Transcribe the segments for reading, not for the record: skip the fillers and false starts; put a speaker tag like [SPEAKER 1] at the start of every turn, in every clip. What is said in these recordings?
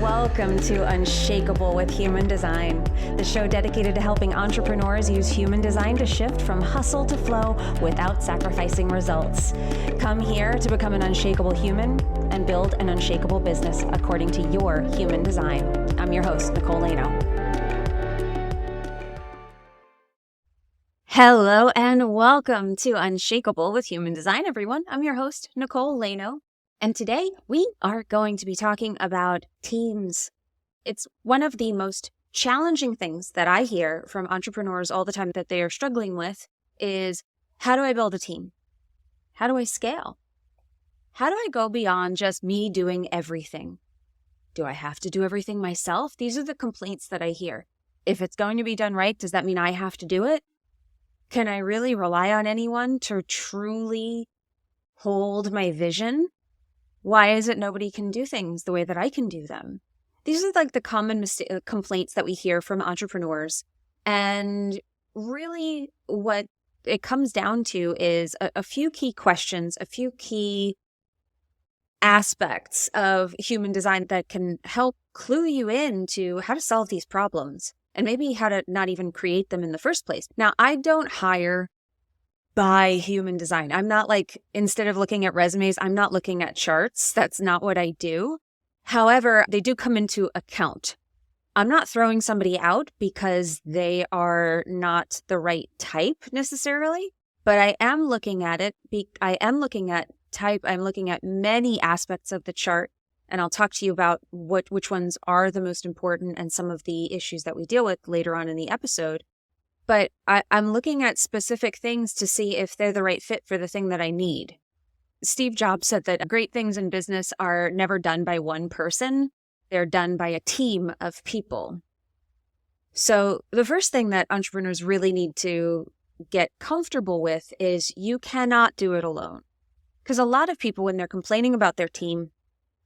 [SPEAKER 1] Welcome to Unshakeable with Human Design, the show dedicated to helping entrepreneurs use human design to shift from hustle to flow without sacrificing results. Come here to become an unshakable human and build an unshakable business according to your human design. I'm your host, Nicole Lano. Hello and welcome to Unshakeable with Human Design, everyone. I'm your host, Nicole Lano. And today we are going to be talking about teams. It's one of the most challenging things that I hear from entrepreneurs all the time that they are struggling with is, how do I build a team? How do I scale? How do I go beyond just me doing everything? Do I have to do everything myself? These are the complaints that I hear. If it's going to be done right, does that mean I have to do it? Can I really rely on anyone to truly hold my vision? Why is it nobody can do things the way that I can do them? These are like the common complaints that we hear from entrepreneurs. And really what it comes down to is a few key questions, a few key aspects of human design that can help clue you in to how to solve these problems and maybe how to not even create them in the first place. Now, I don't hire by human design. I'm not like, instead of looking at resumes, I'm not looking at charts. That's not what I do. However, they do come into account. I'm not throwing somebody out because they are not the right type necessarily, but I am looking at it. I am looking at type. I'm looking at many aspects of the chart, and I'll talk to you about which ones are the most important and some of the issues that we deal with later on in the episode. But I'm looking at specific things to see if they're the right fit for the thing that I need. Steve Jobs said that great things in business are never done by one person. They're done by a team of people. So the first thing that entrepreneurs really need to get comfortable with is you cannot do it alone. Because a lot of people, when they're complaining about their team,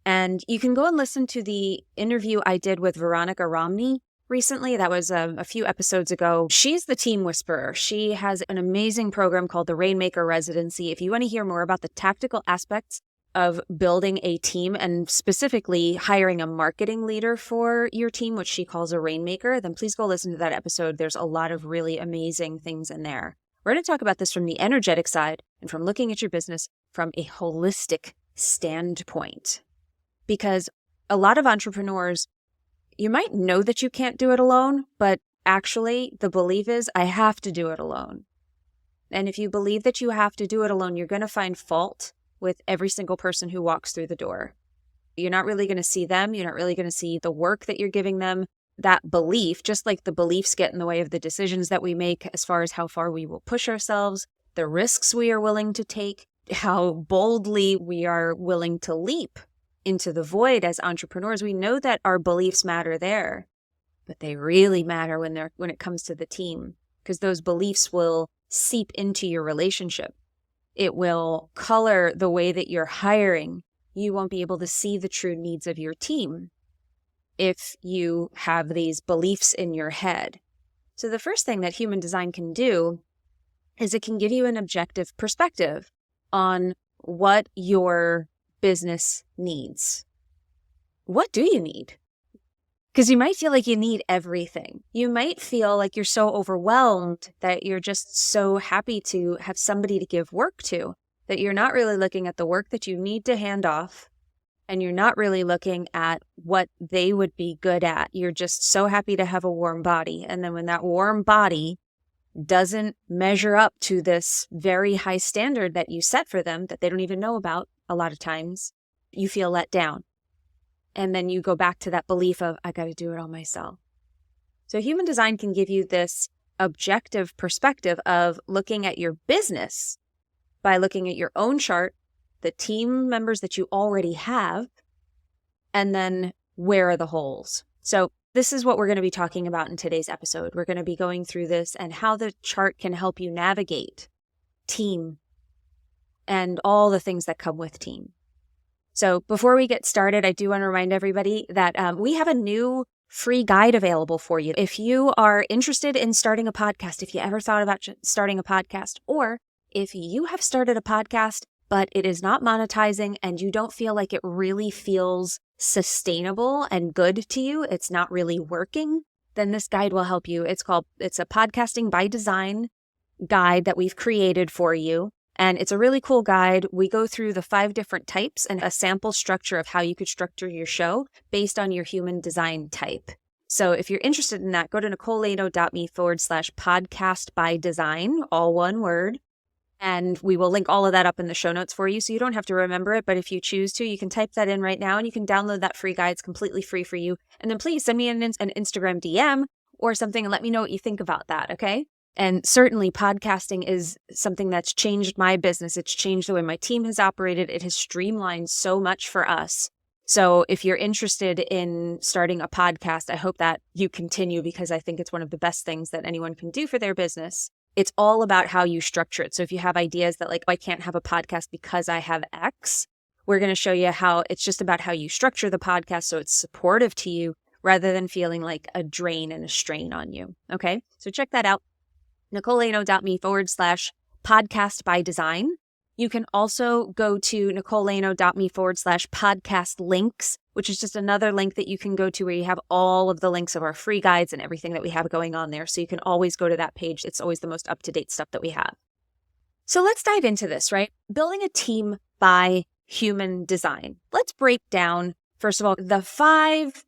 [SPEAKER 1] and you can go and listen to the interview I did with Veronica Romney recently. That was a few episodes ago. She's the team whisperer. She has an amazing program called the Rainmaker Residency. If you want to hear more about the tactical aspects of building a team and specifically hiring a marketing leader for your team, which she calls a Rainmaker, then please go listen to that episode. There's a lot of really amazing things in there. We're going to talk about this from the energetic side and from looking at your business from a holistic standpoint. Because a lot of entrepreneurs, you might know that you can't do it alone, but actually the belief is, I have to do it alone. And if you believe that you have to do it alone, you're going to find fault with every single person who walks through the door. You're not really going to see them. You're not really going to see the work that you're giving them. That belief, just like the beliefs get in the way of the decisions that we make as far as how far we will push ourselves, the risks we are willing to take, how boldly we are willing to leap into the void as entrepreneurs. We know that our beliefs matter there, but they really matter when it comes to the team, because those beliefs will seep into your relationship. It will color the way that you're hiring. You won't be able to see the true needs of your team if you have these beliefs in your head. So the first thing that human design can do is it can give you an objective perspective on what your business needs. What do you need? Because you might feel like you need everything. You might feel like you're so overwhelmed that you're just so happy to have somebody to give work to, that you're not really looking at the work that you need to hand off, and you're not really looking at what they would be good at. You're just so happy to have a warm body. And then when that warm body doesn't measure up to this very high standard that you set for them, that they don't even know about, a lot of times, you feel let down. And then you go back to that belief of, I got to do it all myself. So human design can give you this objective perspective of looking at your business by looking at your own chart, the team members that you already have, and then where are the holes? So this is what we're going to be talking about in today's episode. We're going to be going through this and how the chart can help you navigate team and all the things that come with team. So before we get started, I do want to remind everybody that we have a new free guide available for you. If you are interested in starting a podcast, if you ever thought about starting a podcast, or if you have started a podcast but it is not monetizing and you don't feel like it really feels sustainable and good to you, it's not really working, then this guide will help you. It's a podcasting by design guide that we've created for you. And it's a really cool guide. We go through the 5 different types and a sample structure of how you could structure your show based on your human design type. So if you're interested in that, go to nicolelaino.me/podcast by design, all one word. And we will link all of that up in the show notes for you. So you don't have to remember it, but if you choose to, you can type that in right now and you can download that free guide. It's completely free for you. And then please send me an Instagram DM or something and let me know what you think about that, okay? And certainly podcasting is something that's changed my business. It's changed the way my team has operated. It has streamlined so much for us. So if you're interested in starting a podcast, I hope that you continue because I think it's one of the best things that anyone can do for their business. It's all about how you structure it. So if you have ideas that I can't have a podcast because I have X, we're going to show you how it's just about how you structure the podcast so it's supportive to you rather than feeling like a drain and a strain on you. Okay, so check that out. nicolelaino.me/podcast by design. You can also go to nicolelaino.me/podcast links, which is just another link that you can go to where you have all of the links of our free guides and everything that we have going on there. So you can always go to that page. It's always the most up-to-date stuff that we have. So let's dive into this, right? Building a team by human design. Let's break down, first of all, the 5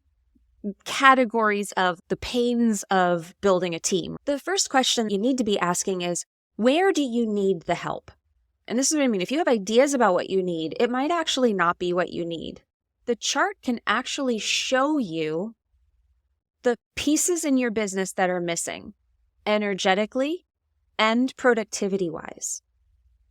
[SPEAKER 1] categories of the pains of building a team. The first question you need to be asking is, where do you need the help? And this is what I mean. If you have ideas about what you need, it might actually not be what you need. The chart can actually show you the pieces in your business that are missing energetically and productivity-wise.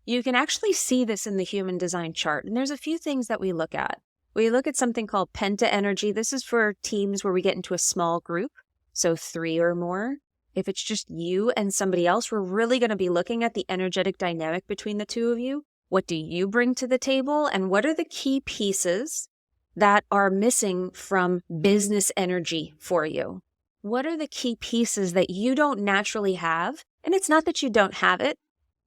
[SPEAKER 1] You can actually see this in the human design chart. And there's a few things that we look at. We look at something called penta energy. This is for teams where we get into a small group, so 3 or more. If it's just you and somebody else, we're really going to be looking at the energetic dynamic between the two of you. What do you bring to the table? And what are the key pieces that are missing from business energy for you? What are the key pieces that you don't naturally have? And it's not that you don't have it.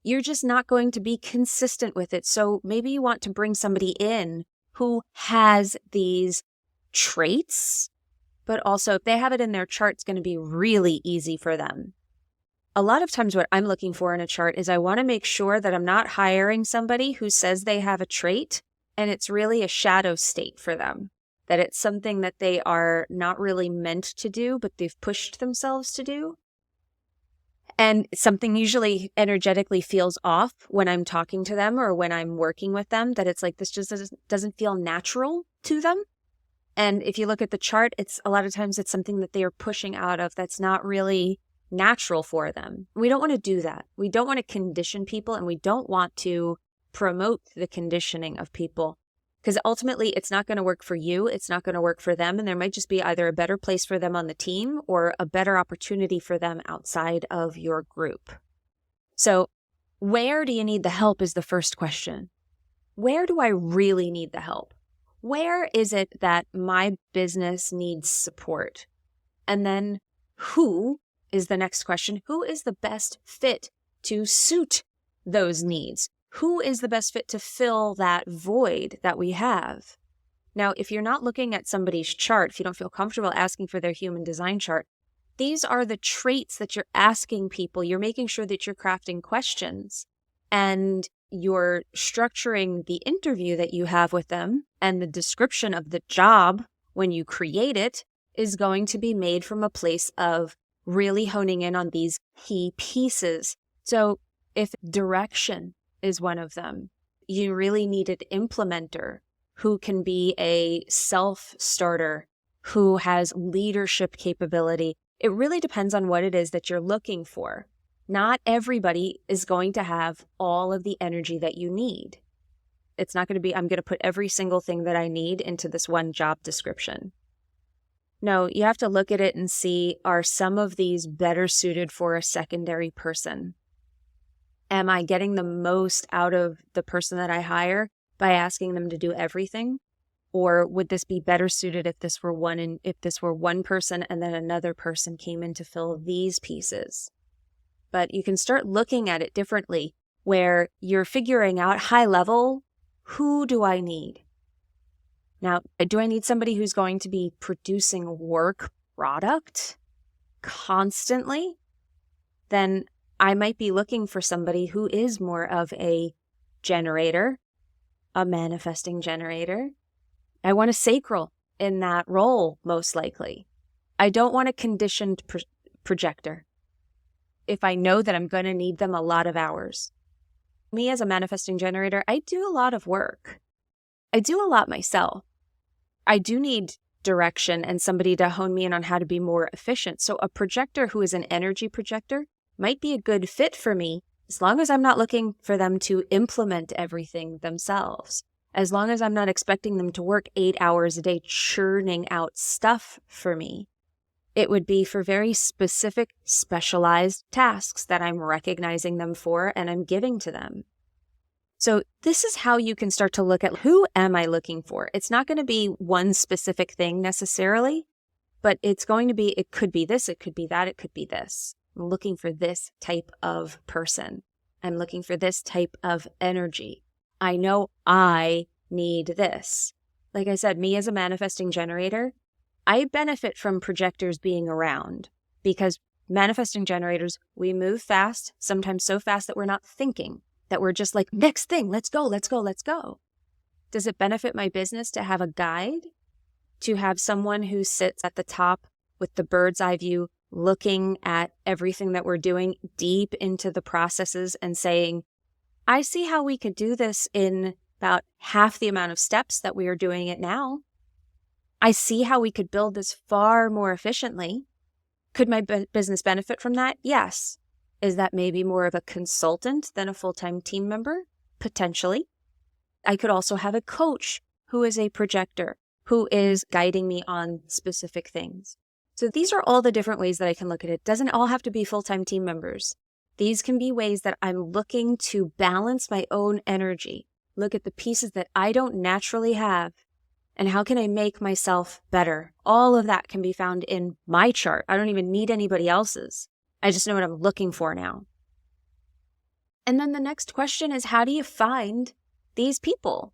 [SPEAKER 1] You're just not going to be consistent with it. So maybe you want to bring somebody in who has these traits, but also if they have it in their chart, it's going to be really easy for them. A lot of times what I'm looking for in a chart is I want to make sure that I'm not hiring somebody who says they have a trait and it's really a shadow state for them, that it's something that they are not really meant to do, but they've pushed themselves to do. And something usually energetically feels off when I'm talking to them or when I'm working with them, that it's like this just doesn't feel natural to them. And if you look at the chart, it's a lot of times it's something that they are pushing out of that's not really natural for them. We don't want to do that. We don't want to condition people and we don't want to promote the conditioning of people because ultimately it's not going to work for you. It's not going to work for them. And there might just be either a better place for them on the team or a better opportunity for them outside of your group. So where do you need the help is the first question. Where do I really need the help? Where is it that my business needs support? And then who is the next question. Who is the best fit to suit those needs? Who is the best fit to fill that void that we have? Now, if you're not looking at somebody's chart, if you don't feel comfortable asking for their human design chart, these are the traits that you're asking people. You're making sure that you're crafting questions and you're structuring the interview that you have with them, and the description of the job when you create it is going to be made from a place of really honing in on these key pieces. So if direction is one of them, you really need an implementer who can be a self-starter, who has leadership capability. It really depends on what it is that you're looking for. Not everybody is going to have all of the energy that you need. It's not going to be, I'm going to put every single thing that I need into this one job description. No, you have to look at it and see, are some of these better suited for a secondary person? Am I getting the most out of the person that I hire by asking them to do everything? Or would this be better suited if this were one person and then another person came in to fill these pieces? But you can start looking at it differently. where you're figuring out high level, who do I need? Now, do I need somebody who's going to be producing work product constantly? Then I might be looking for somebody who is more of a generator, a manifesting generator. I want a sacral in that role, most likely. I don't want a conditioned projector if I know that I'm going to need them a lot of hours. Me as a manifesting generator, I do a lot of work. I do a lot myself. I do need direction and somebody to hone me in on how to be more efficient. So a projector who is an energy projector might be a good fit for me as long as I'm not looking for them to implement everything themselves. As long as I'm not expecting them to work 8 hours a day churning out stuff for me. It would be for very specific, specialized tasks that I'm recognizing them for and I'm giving to them. So this is how you can start to look at who am I looking for? It's not going to be one specific thing necessarily, but it's going to be, it could be this, it could be that, it could be this. I'm looking for this type of person. I'm looking for this type of energy. I know I need this. Like I said, me as a manifesting generator, I benefit from projectors being around because manifesting generators, we move fast, sometimes so fast that we're not thinking, that we're just like, next thing, let's go, let's go, let's go. Does it benefit my business to have a guide? To have someone who sits at the top with the bird's eye view, looking at everything that we're doing deep into the processes and saying, I see how we could do this in about half the amount of steps that we are doing it now. I see how we could build this far more efficiently. Could my business benefit from that? Yes. Is that maybe more of a consultant than a full-time team member? Potentially. I could also have a coach who is a projector, who is guiding me on specific things. So these are all the different ways that I can look at it. It doesn't all have to be full-time team members. These can be ways that I'm looking to balance my own energy, look at the pieces that I don't naturally have, and how can I make myself better? All of that can be found in my chart. I don't even need anybody else's. I just know what I'm looking for now. And then the next question is, how do you find these people?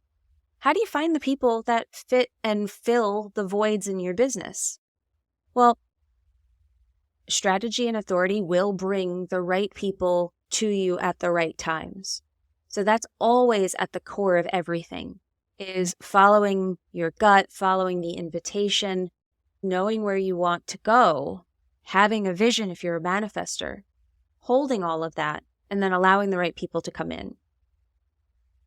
[SPEAKER 1] How do you find the people that fit and fill the voids in your business? Well, strategy and authority will bring the right people to you at the right times. So that's always at the core of everything, is following your gut, following the invitation, knowing where you want to go, having a vision if you're a manifester, holding all of that, and then allowing the right people to come in.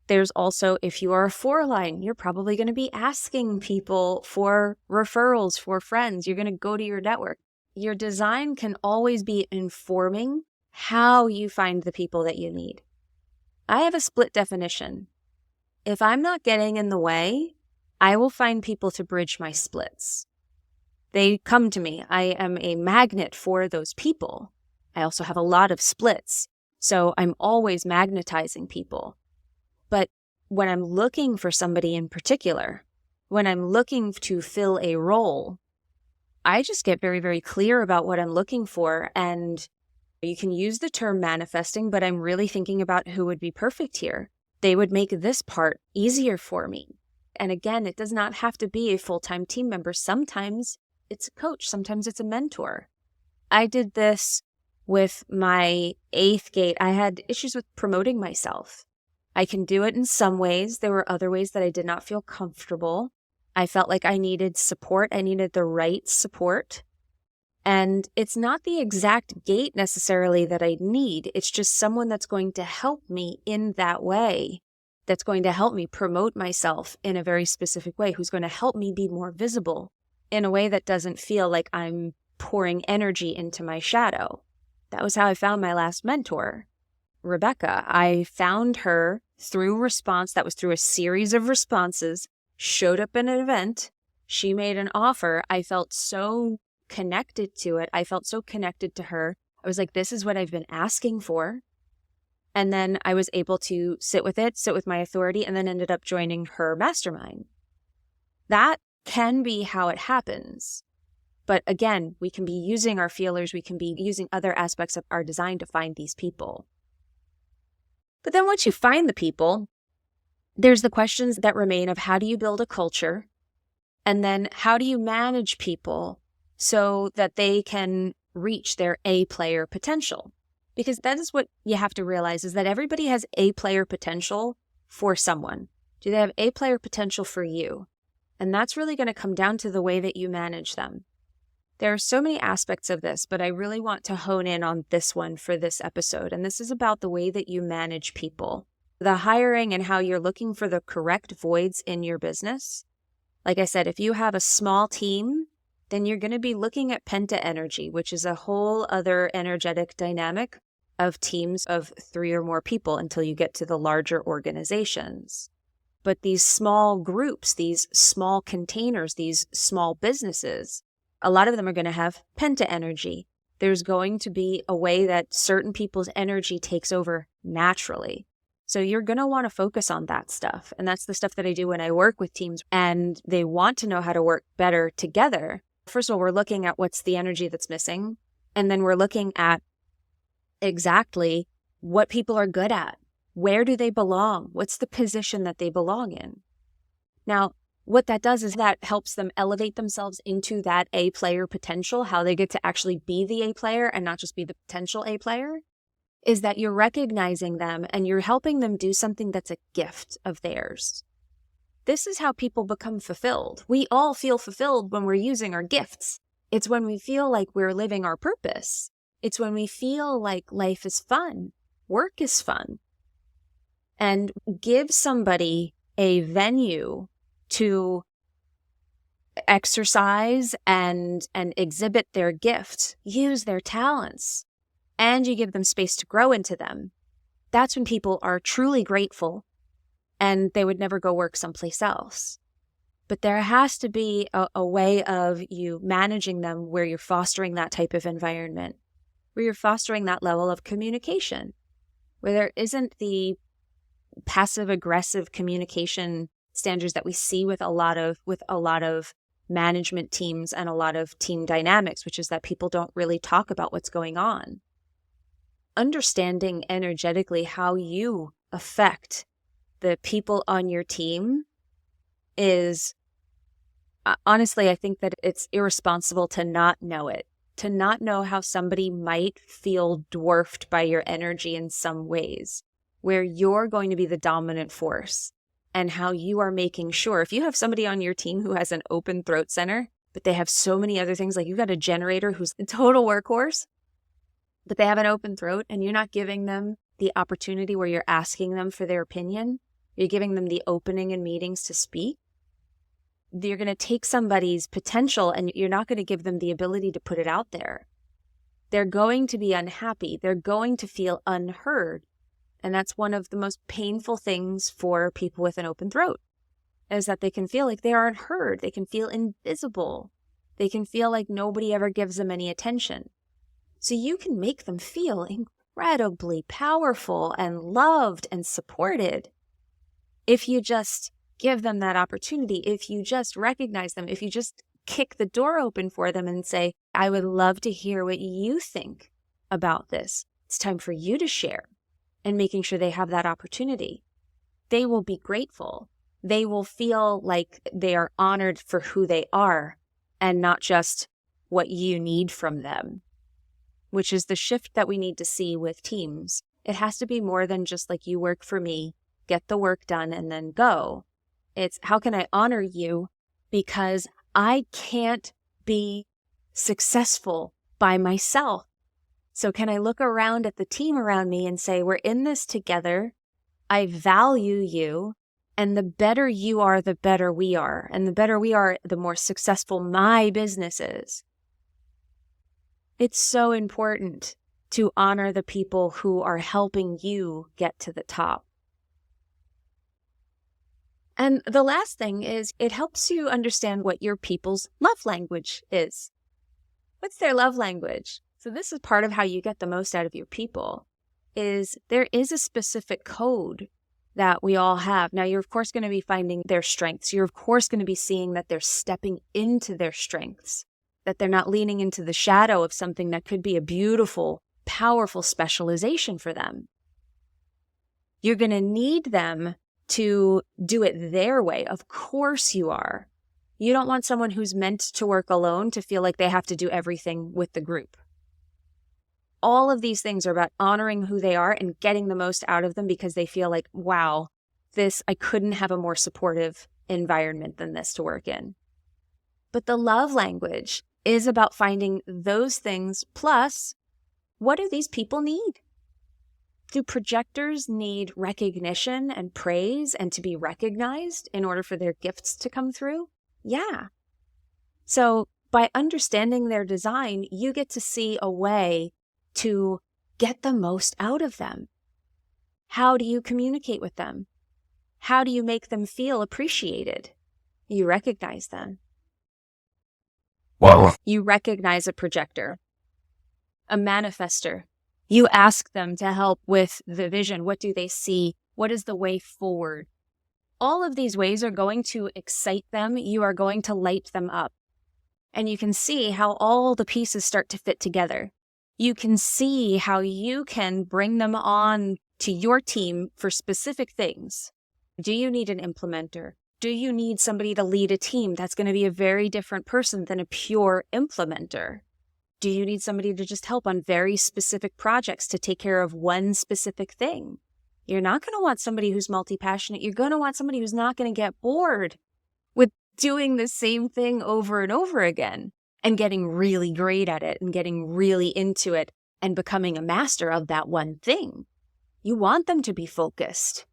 [SPEAKER 1] There's also, if you are a 4-line, you're probably going to be asking people for referrals, for friends. You're going to go to your network. Your design can always be informing how you find the people that you need. I have a split definition. If I'm not getting in the way, I will find people to bridge my splits. They come to me. I am a magnet for those people. I also have a lot of splits, so I'm always magnetizing people. But when I'm looking for somebody in particular, when I'm looking to fill a role, I just get very, very clear about what I'm looking for. And you can use the term manifesting, but I'm really thinking about who would be perfect here. They would make this part easier for me. And again, it does not have to be a full-time team member. Sometimes it's a coach. Sometimes it's a mentor. I did this with my 8th gate. I had issues with promoting myself. I can do it in some ways. There were other ways that I did not feel comfortable. I felt like I needed support. I needed the right support. And it's not the exact gate necessarily that I need. It's just someone that's going to help me in that way, that's going to help me promote myself in a very specific way, who's going to help me be more visible in a way that doesn't feel like I'm pouring energy into my shadow. That was how I found my last mentor, Rebecca. I found her through response. That was through a series of responses, showed up in an event. She made an offer. I felt so connected to it. I felt so connected to her. I was like, this is what I've been asking for. And then I was able to sit with it, sit with my authority, and then ended up joining her mastermind. That can be how it happens. But again, we can be using our feelers. We can be using other aspects of our design to find these people. But then once you find the people, there's the questions that remain of how do you build a culture? And then how do you manage people so that they can reach their A-player potential? Because that is what you have to realize, is that everybody has A-player potential for someone. Do they have A-player potential for you? And that's really going to come down to the way that you manage them. There are so many aspects of this, but I really want to hone in on this one for this episode. And this is about the way that you manage people. The hiring and how you're looking for the correct voids in your business. Like I said, if you have a small team, then you're going to be looking at penta energy, which is a whole other energetic dynamic of teams of 3 or more people until you get to the larger organizations. But these small groups, these small containers, these small businesses, a lot of them are going to have penta energy. There's going to be a way that certain people's energy takes over naturally. So you're going to want to focus on that stuff. And that's the stuff that I do when I work with teams and they want to know how to work better together. First of all, we're looking at what's the energy that's missing. And then we're looking at exactly what people are good at. Where do they belong? What's the position that they belong in? Now, what that does is that helps them elevate themselves into that A-player potential, how they get to actually be the A-player and not just be the potential A-player, is that you're recognizing them and you're helping them do something that's a gift of theirs. This is how people become fulfilled. We all feel fulfilled when we're using our gifts. It's when we feel like we're living our purpose. It's when we feel like life is fun, work is fun. And give somebody a venue to exercise and exhibit their gift, use their talents, and you give them space to grow into them. That's when people are truly grateful and they would never go work someplace else. But there has to be a way of you managing them where you're fostering that type of environment, where you're fostering that level of communication, where there isn't the passive-aggressive communication standards that we see with a lot of management teams and a lot of team dynamics, which is that people don't really talk about what's going on. Understanding energetically how you affect the people on your team is, honestly, I think that it's irresponsible to not know it, to not know how somebody might feel dwarfed by your energy in some ways, where you're going to be the dominant force, and how you are making sure, if you have somebody on your team who has an open throat center, but they have so many other things, like you've got a generator who's a total workhorse, but they have an open throat and you're not giving them the opportunity where you're asking them for their opinion, you're giving them the opening in meetings to speak, you're going to take somebody's potential and you're not going to give them the ability to put it out there. They're going to be unhappy. They're going to feel unheard. And that's one of the most painful things for people with an open throat, is that they can feel like they aren't heard. They can feel invisible. They can feel like nobody ever gives them any attention. So you can make them feel incredibly powerful and loved and supported if you just give them that opportunity, if you just recognize them, if you just kick the door open for them and say, I would love to hear what you think about this. It's time for you to share. And making sure they have that opportunity. They will be grateful. They will feel like they are honored for who they are and not just what you need from them, which is the shift that we need to see with teams. It has to be more than just like, you work for me, get the work done, and then go. It's how can I honor you because I can't be successful by myself. So can I look around at the team around me and say, we're in this together. I value you. And the better you are, the better we are. And the better we are, the more successful my business is. It's so important to honor the people who are helping you get to the top. And the last thing is it helps you understand what your people's love language is. What's their love language? So this is part of how you get the most out of your people, is there is a specific code that we all have. Now, you're of course going to be finding their strengths. You're of course going to be seeing that they're stepping into their strengths, that they're not leaning into the shadow of something that could be a beautiful, powerful specialization for them. You're going to need them to do it their way. Of course you are. You don't want someone who's meant to work alone to feel like they have to do everything with the group. All of these things are about honoring who they are and getting the most out of them because they feel like, wow, I couldn't have a more supportive environment than this to work in. But the love language is about finding those things plus, what do these people need? Do projectors need recognition and praise and to be recognized in order for their gifts to come through? Yeah. So by understanding their design, you get to see a way to get the most out of them. How do you communicate with them? How do you make them feel appreciated? You recognize them.
[SPEAKER 2] Wow.
[SPEAKER 1] You recognize a projector, a manifester. You ask them to help with the vision. What do they see? What is the way forward? All of these ways are going to excite them. You are going to light them up. And you can see how all the pieces start to fit together. You can see how you can bring them on to your team for specific things. Do you need an implementer? Do you need somebody to lead a team? That's going to be a very different person than a pure implementer. Do you need somebody to just help on very specific projects to take care of one specific thing? You're not going to want somebody who's multi-passionate. You're going to want somebody who's not going to get bored with doing the same thing over and over again and getting really great at it and getting really into it and becoming a master of that one thing. You want them to be focused.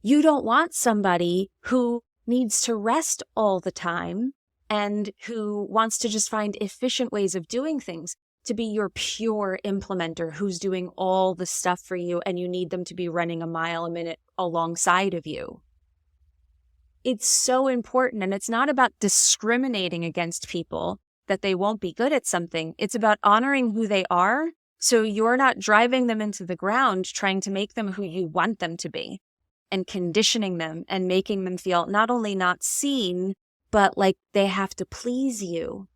[SPEAKER 1] You don't want somebody who needs to rest all the time and who wants to just find efficient ways of doing things to be your pure implementer who's doing all the stuff for you and you need them to be running a mile a minute alongside of you. It's so important, and it's not about discriminating against people that they won't be good at something. It's about honoring who they are so you're not driving them into the ground trying to make them who you want them to be and conditioning them and making them feel not only not seen, but like they have to please you.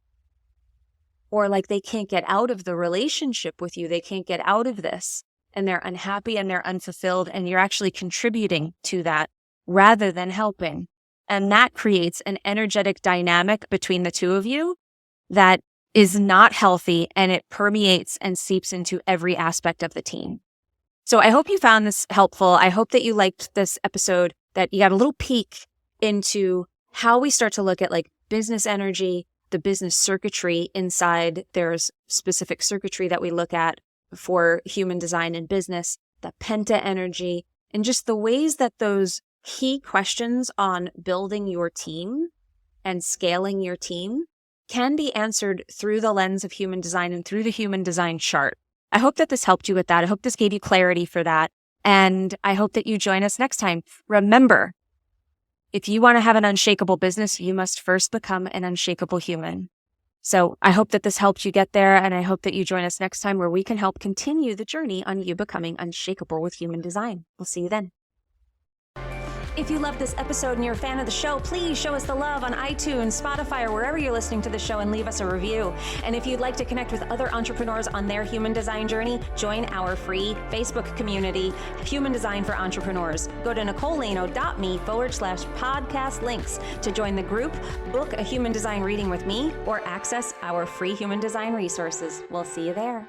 [SPEAKER 1] Or like they can't get out of the relationship with you. They can't get out of this. And they're unhappy and they're unfulfilled. And you're actually contributing to that rather than helping. And that creates an energetic dynamic between the two of you that is not healthy. And it permeates and seeps into every aspect of the team. So I hope you found this helpful. I hope that you liked this episode, that you got a little peek into how we start to look at like business energy, the business circuitry inside. There's specific circuitry that we look at for human design and business, the penta energy, and just the ways that those key questions on building your team and scaling your team can be answered through the lens of human design and through the human design chart. I hope that this helped you with that. I hope this gave you clarity for that. And I hope that you join us next time. Remember, if you want to have an unshakable business, you must first become an unshakable human. So I hope that this helped you get there, and I hope that you join us next time where we can help continue the journey on you becoming unshakable with human design. We'll see you then. If you love this episode and you're a fan of the show, please show us the love on iTunes, Spotify, or wherever you're listening to the show and leave us a review. And if you'd like to connect with other entrepreneurs on their human design journey, join our free Facebook community, Human Design for Entrepreneurs. Go to nicoleleno.me/podcast links to join the group, book a human design reading with me, or access our free human design resources. We'll see you there.